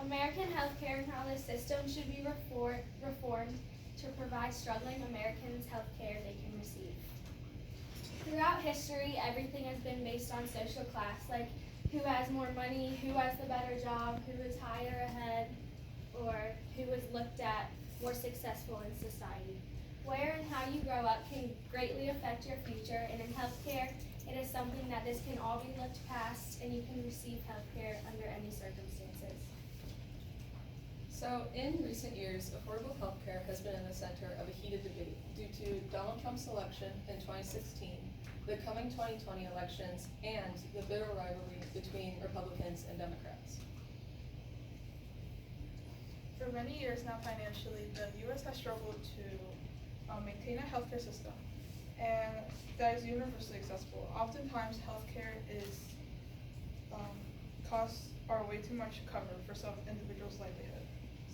American healthcare and how the system should be reformed to provide struggling Americans health care they can receive. Throughout history, everything has been based on social class, like who has more money, who has the better job, who is higher ahead, or who is looked at more successful in society. Where and how you grow up can greatly affect your future, and in healthcare, it is something that this can all be looked past, and you can receive healthcare under any circumstances. So, in recent years, affordable health care has been in the center of a heated debate due to Donald Trump's election in 2016, the coming 2020 elections, and the bitter rivalry between Republicans and Democrats. For many years now, financially, the U.S. has struggled to maintain a healthcare system, and that is universally accessible. Oftentimes, healthcare costs are way too much to cover for some individuals' livelihood.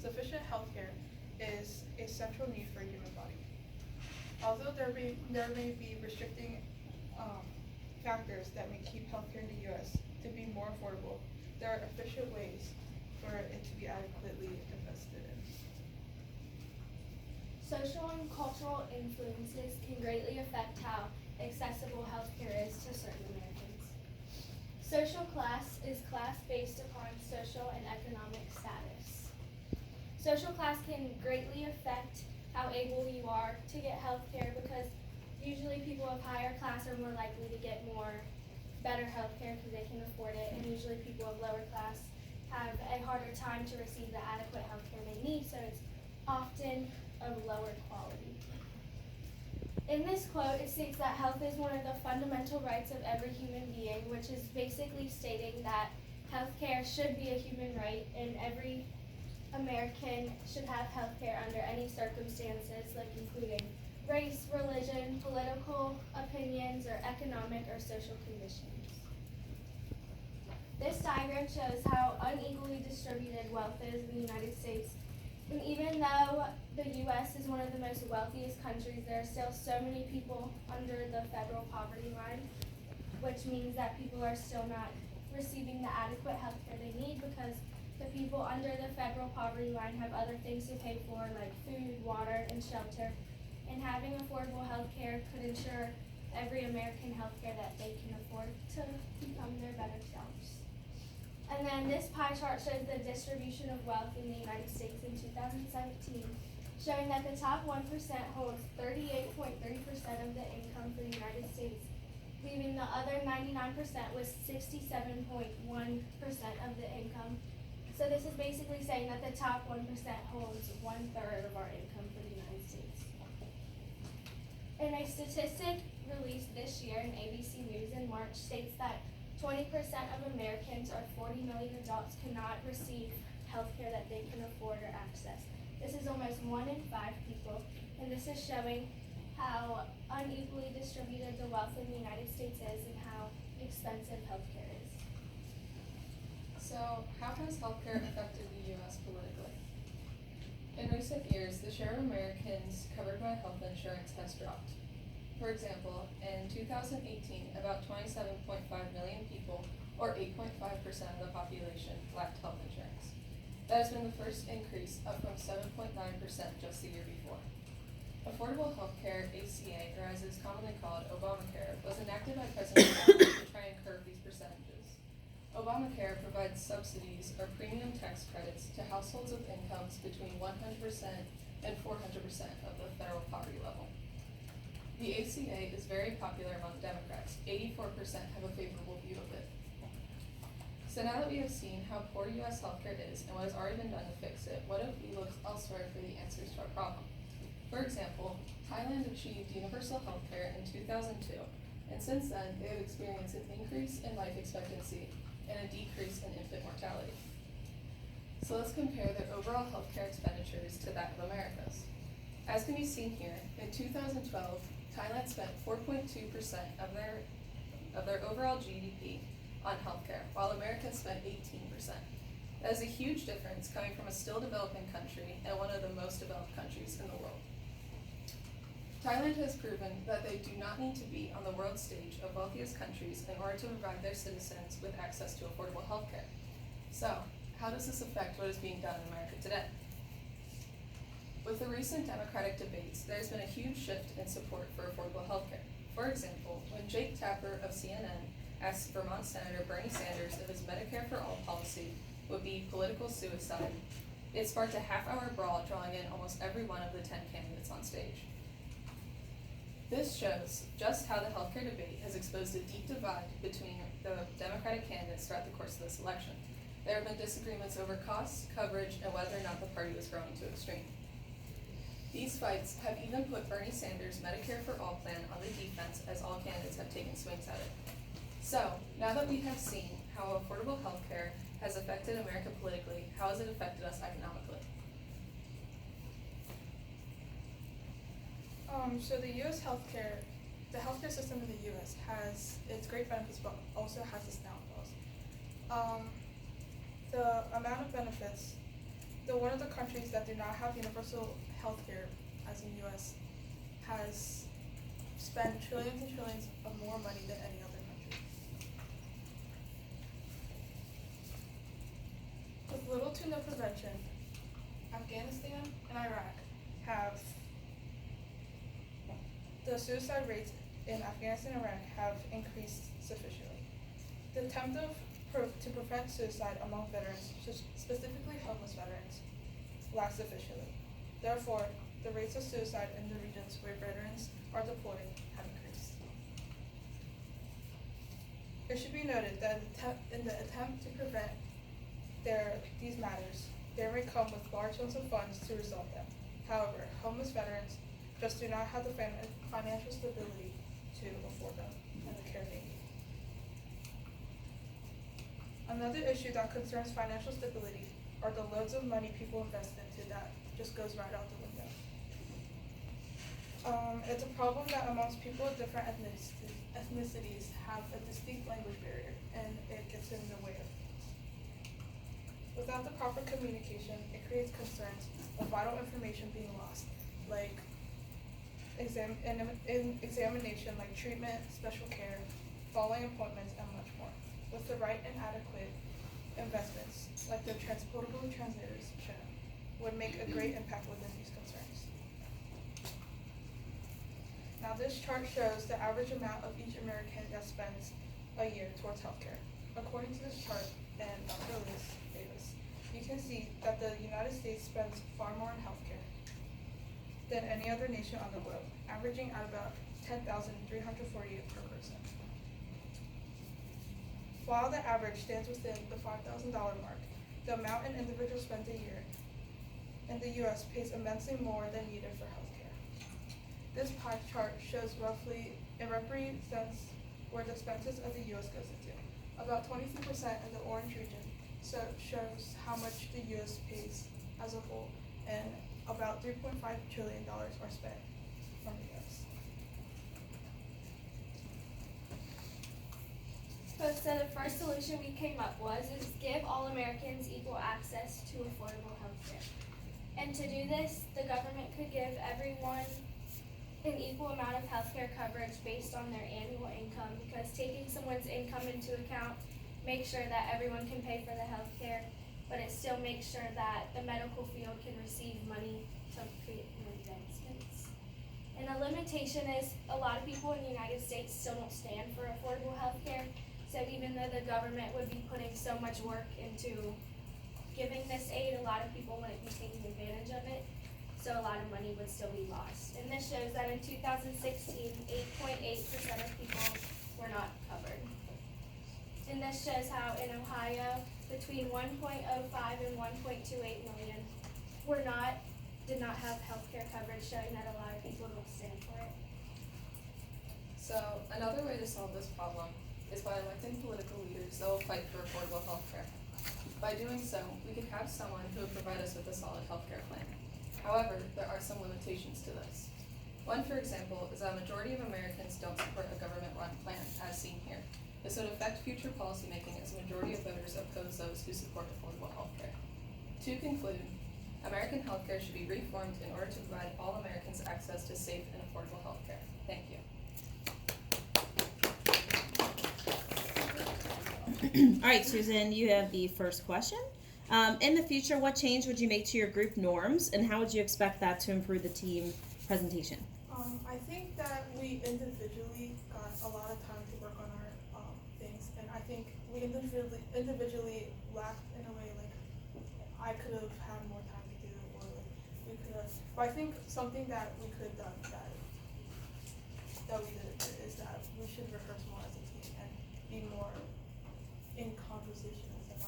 Sufficient healthcare is a central need for a human body. Although there may be restricting factors that may keep healthcare in the U.S. to be more affordable, there are efficient ways for it to be adequately invested in. Social and cultural influences can greatly affect how accessible healthcare is to certain Americans. Social class is class based upon social and economic status. Social class can greatly affect how able you are to get healthcare because usually people of higher class are more likely to get better healthcare because they can afford it, and usually people of lower class have a harder time to receive the adequate healthcare they need, so it's often of lower quality. In this quote, it states that health is one of the fundamental rights of every human being, which is basically stating that healthcare should be a human right and every American should have healthcare under any circumstances, like including race, religion, political opinions, or economic or social conditions. This diagram shows how unequally distributed wealth is in the United States. And even though the U.S. is one of the most wealthiest countries, there are still so many people under the federal poverty line, which means that people are still not receiving the adequate health care they need because the people under the federal poverty line have other things to pay for, like food, water, and shelter. And having affordable health care could ensure every American health care that they can afford to become their better selves. And then this pie chart shows the distribution of wealth in the United States in 2017, showing that the top 1% holds 38.3% of the income for the United States, leaving the other 99% with 67.1% of the income. So this is basically saying that the top 1% holds 1/3 of our income for the United States. And a statistic released this year in ABC News in March states that 20% of Americans, or 40 million adults, cannot receive health care that they can afford or access. This is almost 1 in 5 people, and this is showing how unequally distributed the wealth in the United States is and how expensive health care is. So, how has healthcare affected the U.S. politically? In recent years, the share of Americans covered by health insurance has dropped. For example, in 2018, about 27.5 million people, or 8.5% of the population, lacked health insurance. That has been the first increase, up from 7.9% just the year before. Affordable Health Care, ACA, or as it's commonly called, Obamacare, was enacted by President Obama to try and curb these percentages. Obamacare provides subsidies or premium tax credits to households with incomes between 100% and 400% of the federal poverty level. The ACA is very popular among Democrats. 84% have a favorable view of it. So now that we have seen how poor U.S. healthcare is and what has already been done to fix it, what if we looked elsewhere for the answers to our problem? For example, Thailand achieved universal healthcare in 2002, and since then they have experienced an increase in life expectancy and a decrease in infant mortality. So let's compare their overall healthcare expenditures to that of America's. As can be seen here, in 2012, Thailand spent 4.2% of their overall GDP on healthcare, while Americans spent 18%. That is a huge difference coming from a still developing country and one of the most developed countries in the world. Thailand has proven that they do not need to be on the world stage of wealthiest countries in order to provide their citizens with access to affordable healthcare. So, how does this affect what is being done in America today? With the recent Democratic debates, there has been a huge shift in support for affordable health care. For example, when Jake Tapper of CNN asked Vermont Senator Bernie Sanders if his Medicare for All policy would be political suicide, it sparked a half-hour brawl drawing in almost every one of the 10 candidates on stage. This shows just how the healthcare debate has exposed a deep divide between the Democratic candidates throughout the course of this election. There have been disagreements over costs, coverage, and whether or not the party was growing too extreme. These fights have even put Bernie Sanders' Medicare for All plan on the defense, as all candidates have taken swings at it. So, now that we have seen how affordable health care has affected America politically, how has it affected us economically? So the U.S. the healthcare system in the U.S. has its great benefits, but also has its downfalls. The amount of benefits, one of the countries that do not have universal healthcare, as in U.S., has spent trillions and trillions of more money than any other country. With little to no prevention, Afghanistan and Iraq have the suicide rates in Afghanistan and Iraq have increased sufficiently. The attempt to prevent suicide among veterans, specifically homeless veterans, lacks sufficiently. Therefore, the rates of suicide in the regions where veterans are deployed have increased. It should be noted that in the attempt to prevent these matters, there may come with large sums of funds to resolve them. However, homeless veterans just do not have the financial stability to afford them and the care they need. Another issue that concerns financial stability are the loads of money people invest into that just goes right out the window. It's a problem that amongst people of different ethnicities have a distinct language barrier, and it gets in the way of things. Without the proper communication, it creates concerns of vital information being lost, like examination like treatment, special care, following appointments, and much more. With the right and adequate investments, like the transportable transmitters shown, would make a great impact within these concerns. Now this chart shows the average amount of each American that spends a year towards healthcare. According to this chart and Dr. Liz Davis, you can see that the United States spends far more on healthcare than any other nation on the globe, averaging at about $10,348 per person. While the average stands within the $5,000 mark, the amount an individual spends a year in the U.S. pays immensely more than needed for healthcare. This pie chart shows it represents where the expenses of the U.S. goes into. About 23% in the orange region, so it shows how much the U.S. pays as a whole, and about $3.5 trillion are spent from the U.S. So the first solution we came up is give all Americans equal access to affordable health care. And to do this, the government could give everyone an equal amount of health care coverage based on their annual income, because taking someone's income into account makes sure that everyone can pay for the health care, but it still makes sure that the medical field can receive money to create more advancements. And a limitation is a lot of people in the United States still don't stand for affordable health care. So even though the government would be putting so much work into giving this aid, a lot of people wouldn't be taking advantage of it. So a lot of money would still be lost. And this shows that in 2016, 8.8% of people were not covered. And this shows how in Ohio, between 1.05 and 1.28 million did not have health care coverage, showing that a lot of people don't stand for it. So another way to solve this problem is by electing political leaders that will fight for affordable health care. By doing so, we could have someone who would provide us with a solid health care plan. However, there are some limitations to this. One, for example, is that a majority of Americans don't support a government-run plan, as seen here. This would affect future policymaking, as a majority of voters oppose those who support affordable health care. To conclude, American health care should be reformed in order to provide all Americans access to safe and affordable health care. Thank you. All right, Susan, you have the first question. In the future, what change would you make to your group norms, and how would you expect that to improve the team presentation? I think that we individually got a lot of time to work on our things, and I think we individually lacked in a way, like I could have had more time to do, or like we could have. But I think something that we could have done that we didn't do is that we should rehearse more as a team and be more in conversation with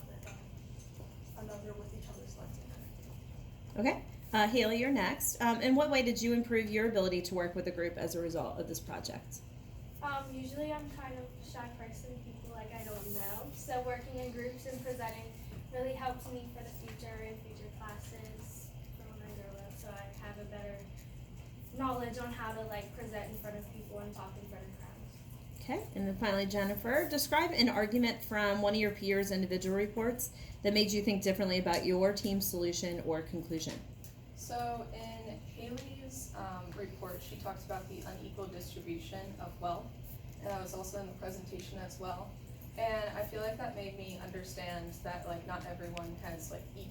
another with each other's lessons. Okay. Haley, you're next. In what way did you improve your ability to work with a group as a result of this project? Usually I'm kind of a shy person, people like I don't know. So working in groups and presenting really helps me for the future and future classes for when I grow up, so I have a better knowledge on how to like present in front of people and talk in front of crowds. Okay. And then finally, Jennifer, describe an argument from one of your peers' individual reports that made you think differently about your team's solution or conclusion. So in Haley's report, she talks about the unequal distribution of wealth, and that was also in the presentation as well. And I feel like that made me understand that like not everyone has like equal